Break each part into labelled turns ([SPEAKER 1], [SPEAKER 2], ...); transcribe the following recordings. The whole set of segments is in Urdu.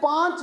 [SPEAKER 1] 5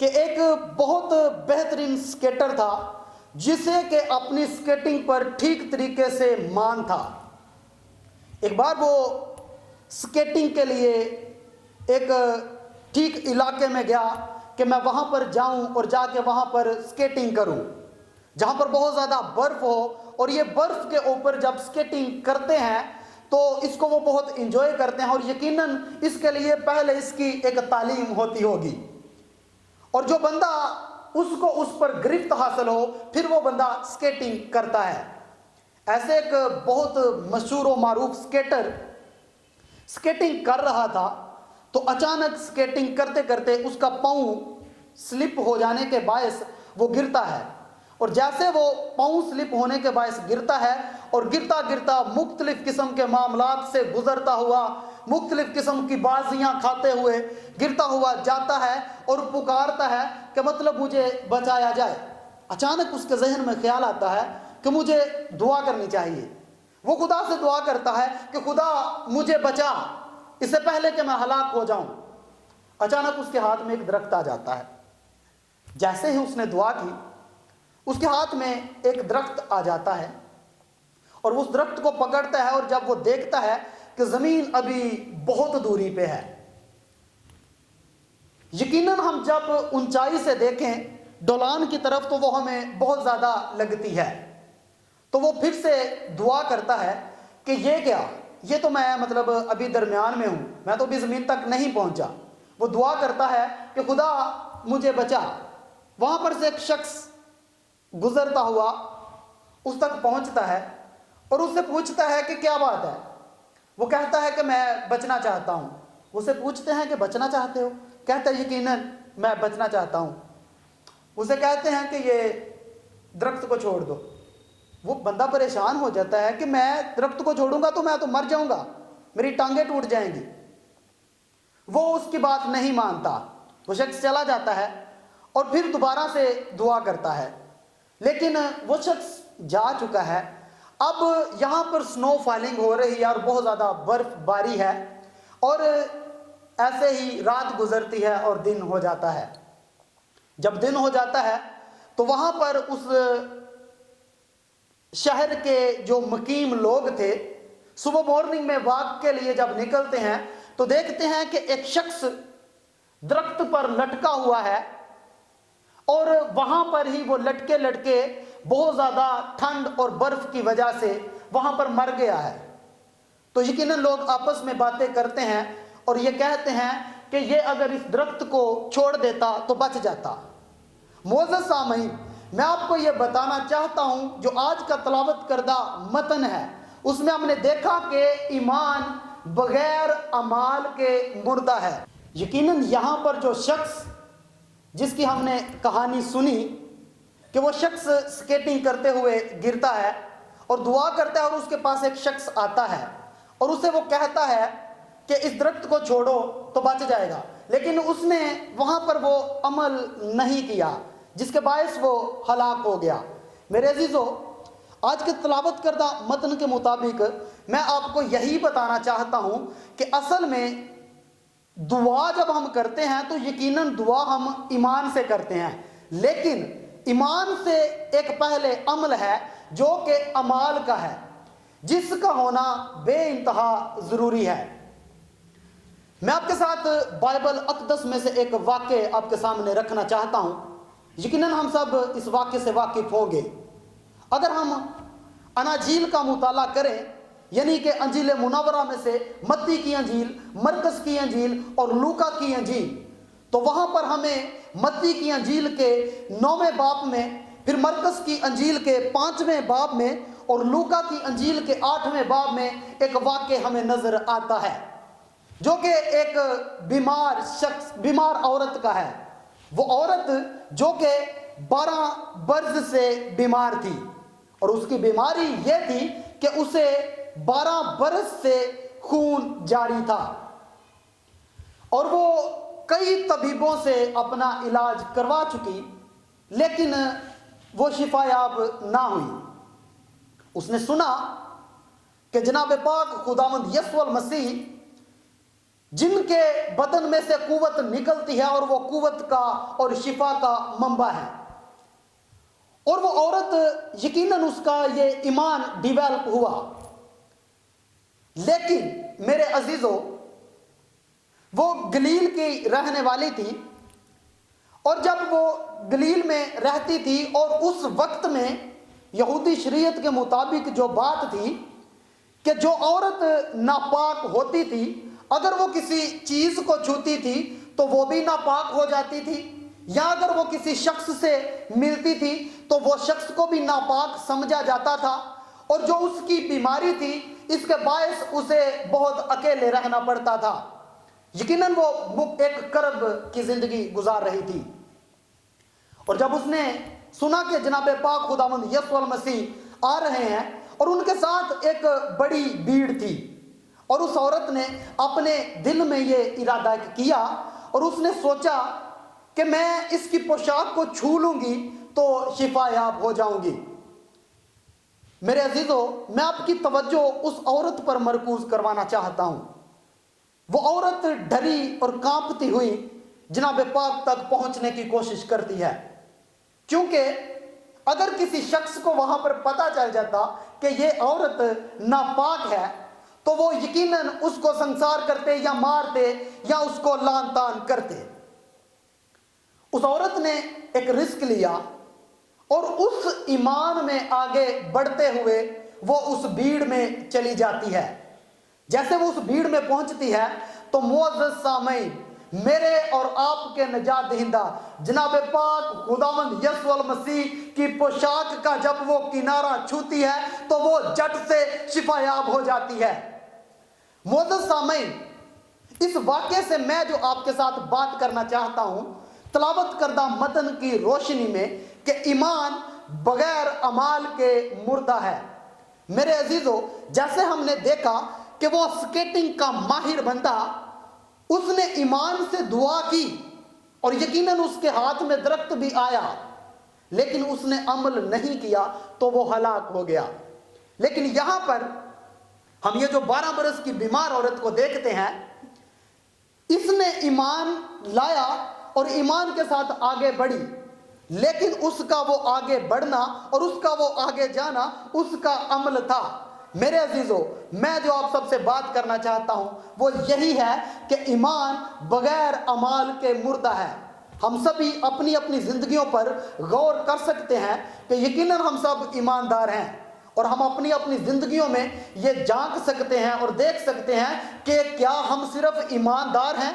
[SPEAKER 1] کہ ایک بہت بہترین سکیٹر تھا جسے کہ اپنی سکیٹنگ پر ٹھیک طریقے سے مان تھا۔ ایک بار وہ سکیٹنگ کے لیے ایک ٹھیک علاقے میں گیا کہ میں وہاں پر جاؤں اور جا کے وہاں پر سکیٹنگ کروں، جہاں پر بہت زیادہ برف ہو، اور یہ برف کے اوپر جب سکیٹنگ کرتے ہیں تو اس کو وہ بہت انجوائے کرتے ہیں، اور یقیناً اس کے لیے پہلے اس کی ایک تعلیم ہوتی ہوگی، اور جو بندہ اس کو اس پر گرفت حاصل ہو پھر وہ بندہ سکیٹنگ کرتا ہے۔ ایسے ایک بہت مشہور و معروف سکیٹر سکیٹنگ کر رہا تھا تو اچانک سکیٹنگ کرتے کرتے اس کا پاؤں سلپ ہو جانے کے باعث وہ گرتا ہے، اور جیسے وہ پاؤں سلپ ہونے کے باعث گرتا ہے اور گرتا گرتا مختلف قسم کے معاملات سے گزرتا ہوا، مختلف قسم کی بازیاں کھاتے ہوئے گرتا ہوا جاتا ہے اور پکارتا ہے کہ مطلب مجھے بچایا جائے۔ اچانک اس کے ذہن میں خیال آتا ہے کہ مجھے دعا کرنی چاہیے۔ وہ خدا سے دعا کرتا ہے کہ خدا مجھے بچا اس سے پہلے کہ میں ہلاک ہو جاؤں۔ اچانک اس کے ہاتھ میں ایک درخت آ جاتا ہے۔ جیسے ہی اس نے دعا کی اس کے ہاتھ میں ایک درخت آ جاتا ہے اور اس درخت کو پکڑتا ہے، اور جب وہ دیکھتا ہے کہ زمین ابھی بہت دوری پہ ہے، یقیناً ہم جب اونچائی سے دیکھیں ڈولان کی طرف تو وہ ہمیں بہت زیادہ لگتی ہے، تو وہ پھر سے دعا کرتا ہے کہ یہ کیا، یہ تو میں مطلب ابھی درمیان میں ہوں، میں تو ابھی زمین تک نہیں پہنچا۔ وہ دعا کرتا ہے کہ خدا مجھے بچا۔ وہاں پر سے ایک شخص گزرتا ہوا اس تک پہنچتا ہے اور اس سے پوچھتا ہے کہ کیا بات ہے۔ وہ کہتا ہے کہ میں بچنا چاہتا ہوں۔ اسے پوچھتے ہیں کہ بچنا چاہتے ہو؟ کہتا ہے یقیناً میں بچنا چاہتا ہوں۔ اسے کہتے ہیں کہ یہ درخت کو چھوڑ دو۔ وہ بندہ پریشان ہو جاتا ہے کہ میں درخت کو چھوڑوں گا تو میں تو مر جاؤں گا، میری ٹانگیں ٹوٹ جائیں گی۔ وہ اس کی بات نہیں مانتا، وہ شخص چلا جاتا ہے اور پھر دوبارہ سے دعا کرتا ہے، لیکن وہ شخص جا چکا ہے۔ اب یہاں پر سنو فالنگ ہو رہی ہے اور بہت زیادہ برف باری ہے، اور ایسے ہی رات گزرتی ہے اور دن ہو جاتا ہے۔ جب دن ہو جاتا ہے تو وہاں پر اس شہر کے جو مقیم لوگ تھے صبح مارننگ میں واک کے لیے جب نکلتے ہیں تو دیکھتے ہیں کہ ایک شخص درخت پر لٹکا ہوا ہے، اور وہاں پر ہی وہ لٹکے لٹکے بہت زیادہ ٹھنڈ اور برف کی وجہ سے وہاں پر مر گیا ہے۔ تو یقیناً لوگ آپس میں باتیں کرتے ہیں اور یہ کہتے ہیں کہ یہ اگر اس درخت کو چھوڑ دیتا تو بچ جاتا۔ معزز سامعین، میں آپ کو یہ بتانا چاہتا ہوں جو آج کا تلاوت کردہ متن ہے اس میں ہم نے دیکھا کہ ایمان بغیر اعمال کے مردہ ہے۔ یقیناً یہاں پر جو شخص جس کی ہم نے کہانی سنی کہ وہ شخص سکیٹنگ کرتے ہوئے گرتا ہے اور دعا کرتا ہے، اور اس کے پاس ایک شخص آتا ہے اور اسے وہ کہتا ہے کہ اس درخت کو چھوڑو تو بچ جائے گا، لیکن اس نے وہاں پر وہ عمل نہیں کیا جس کے باعث وہ ہلاک ہو گیا۔ میرے عزیزو، آج کے تلاوت کردہ متن کے مطابق میں آپ کو یہی بتانا چاہتا ہوں کہ اصل میں دعا جب ہم کرتے ہیں تو یقیناً دعا ہم ایمان سے کرتے ہیں، لیکن ایمان سے ایک پہلے عمل ہے جو کہ اعمال کا ہے، جس کا ہونا بے انتہا ضروری ہے۔ میں آپ کے ساتھ بائبل اقدس میں سے ایک واقعہ آپ کے سامنے رکھنا چاہتا ہوں۔ یقیناً ہم سب اس واقعے سے واقف ہوں گے۔ اگر ہم اناجیل کا مطالعہ کریں، یعنی کہ انجیل منورہ میں سے متی کی انجیل، مرکز کی انجیل اور لوکا کی انجیل، تو وہاں پر ہمیں متی کی انجیل کے 9ویں باب میں، پھر مرکز کی انجیل کے 5ویں باب میں اور لوکا کی انجیل کے 8ویں باب میں ایک واقعہ ہمیں نظر آتا ہے جو کہ ایک بیمار عورت کا ہے۔ وہ عورت جو کہ 12 برس سے بیمار تھی، اور اس کی بیماری یہ تھی کہ اسے 12 برس سے خون جاری تھا، اور وہ کئی طبیبوں سے اپنا علاج کروا چکی، لیکن وہ شفا یاب نہ ہوئی۔ اس نے سنا کہ جناب پاک خداوند یسوع المسیح جن کے بدن میں سے قوت نکلتی ہے اور وہ قوت کا اور شفا کا منبع ہے. اور وہ عورت یقیناً اس کا یہ ایمان ڈیویلپ ہوا. لیکن میرے عزیزو، وہ گلیل کی رہنے والی تھی، اور جب وہ گلیل میں رہتی تھی اور اس وقت میں یہودی شریعت کے مطابق جو بات تھی کہ جو عورت ناپاک ہوتی تھی اگر وہ کسی چیز کو چھوتی تھی تو وہ بھی ناپاک ہو جاتی تھی، یا اگر وہ کسی شخص سے ملتی تھی تو وہ شخص کو بھی ناپاک سمجھا جاتا تھا. اور جو اس کی بیماری تھی اس کے باعث اسے بہت اکیلے رہنا پڑتا تھا. یقیناً وہ ایک کرب کی زندگی گزار رہی تھی. اور جب اس نے سنا کہ جناب پاک خداوند یسوع المسیح آ رہے ہیں اور ان کے ساتھ ایک بڑی بھیڑ تھی، اور اس عورت نے اپنے دل میں یہ ارادہ کیا اور اس نے سوچا کہ میں اس کی پوشاک کو چھو لوں گی تو شفا یاب ہو جاؤں گی. میرے عزیزو، میں آپ کی توجہ اس عورت پر مرکوز کروانا چاہتا ہوں. وہ عورت ڈری اور کانپتی ہوئی جناب پاک تک پہنچنے کی کوشش کرتی ہے، کیونکہ اگر کسی شخص کو وہاں پر پتہ چل جاتا کہ یہ عورت ناپاک ہے تو وہ یقیناً اس کو سنسار کرتے یا مارتے یا اس کو لعن طعن کرتے. اس عورت نے ایک رسک لیا اور اس ایمان میں آگے بڑھتے ہوئے وہ اس بھیڑ میں چلی جاتی ہے. جیسے وہ اس بھیڑ میں پہنچتی ہے تو معزز سامعین، میرے اور آپ کے نجات دہندہ جناب پاک خداوند یسوع المسیح کی پوشاک کا جب وہ کنارہ چھوتی ہے تو وہ جٹ سے شفا یاب ہو جاتی ہے. معزز سامعین، اس واقعے سے میں جو آپ کے ساتھ بات کرنا چاہتا ہوں تلاوت کردہ متن کی روشنی میں کہ ایمان بغیر اعمال کے مردہ ہے. میرے عزیزو، جیسے ہم نے دیکھا کہ وہ سکیٹنگ کا ماہر بندہ، اس نے ایمان سے دعا کی اور یقیناً اس کے ہاتھ میں درخت بھی آیا، لیکن اس نے عمل نہیں کیا تو وہ ہلاک ہو گیا. لیکن یہاں پر ہم یہ جو 12 برس کی بیمار عورت کو دیکھتے ہیں، اس نے ایمان لایا اور ایمان کے ساتھ آگے بڑھی، لیکن اس کا وہ آگے بڑھنا اور اس کا وہ آگے جانا اس کا عمل تھا. میرے عزیزو، میں جو آپ سب سے بات کرنا چاہتا ہوں وہ یہی ہے کہ ایمان بغیر اعمال کے مردہ ہے. ہم سبھی اپنی اپنی زندگیوں پر غور کر سکتے ہیں کہ یقیناً ہم سب ایماندار ہیں، اور ہم اپنی اپنی زندگیوں میں یہ جانچ سکتے ہیں اور دیکھ سکتے ہیں کہ کیا ہم صرف ایماندار ہیں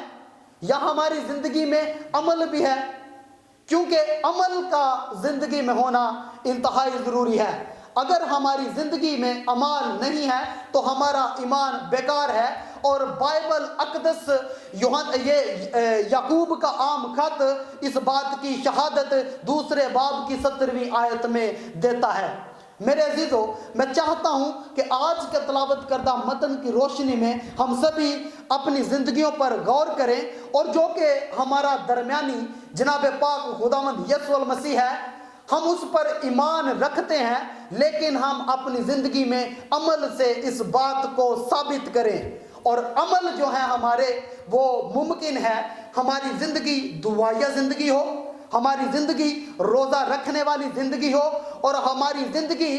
[SPEAKER 1] یا ہماری زندگی میں عمل بھی ہے، کیونکہ عمل کا زندگی میں ہونا انتہائی ضروری ہے. اگر ہماری زندگی میں عمل نہیں ہے تو ہمارا ایمان بیکار ہے. اور بائبل اقدس یہ یعقوب کا عام خط اس بات کی شہادت 2 باب کی 17ویں آیت میں دیتا ہے. میرے عزیزو، میں چاہتا ہوں کہ آج کے تلاوت کردہ متن کی روشنی میں ہم سبھی اپنی زندگیوں پر غور کریں، اور جو کہ ہمارا درمیانی جناب پاک خداوند یسوع المسیح ہے، ہم اس پر ایمان رکھتے ہیں، لیکن ہم اپنی زندگی میں عمل سے اس بات کو ثابت کریں. اور عمل جو ہے ہمارے وہ ممکن ہے ہماری زندگی دعائیہ زندگی ہو، ہماری زندگی روزہ رکھنے والی زندگی ہو، اور ہماری زندگی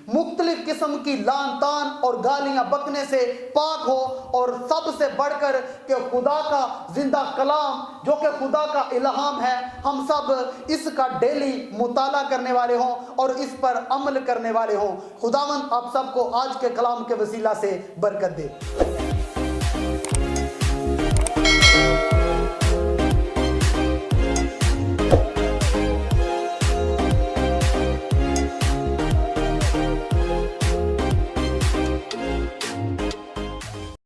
[SPEAKER 1] مختلف قسم کی لعن طعن اور گالیاں بکنے سے پاک ہو، اور سب سے بڑھ کر کہ خدا کا زندہ کلام جو کہ خدا کا الہام ہے، ہم سب اس کا ڈیلی مطالعہ کرنے والے ہوں اور اس پر عمل کرنے والے ہوں. خداوند آپ سب کو آج کے کلام کے وسیلہ سے برکت دے.